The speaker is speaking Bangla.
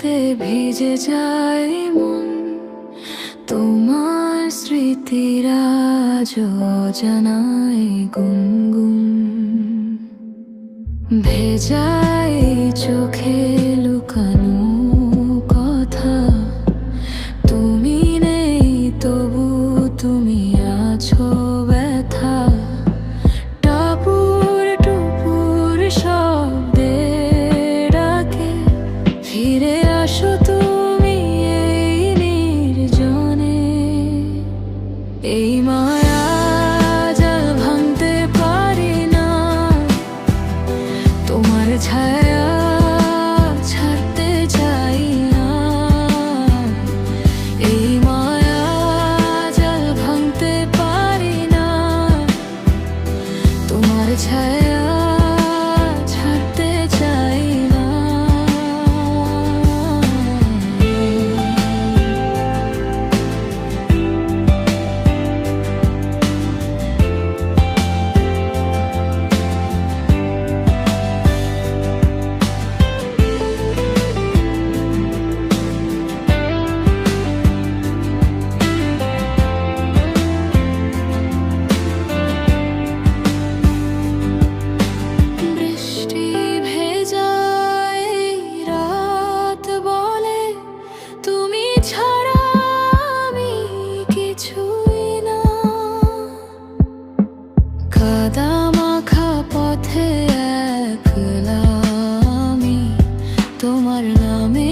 বৃষ্টিতে ভিজে যায় মন, তোমার স্মৃতির আজ অজানায় গুনগুন। ভেজাই চোখে লুকানো কথা, তুমি নেই তবু তুমি আছো ব্যথা। টাপুর টুপুর শব্দে ডাকে, ফিরে আসো তুমি এই নির্জনে। এই মায়া জাল ভাঙতে পারি না, তোমার ছায়া ছাড়তে চাই না। এই মায়া জাল ভাঙতে পারি না, তোমার ছায়া ছাড়তে চাই না। বৃষ্টি ভেজা এই রাত বলে, তুমি ছাড়া আমি কিছুই না। কাদা মাখা পথে একলা আমি, তোমার নামে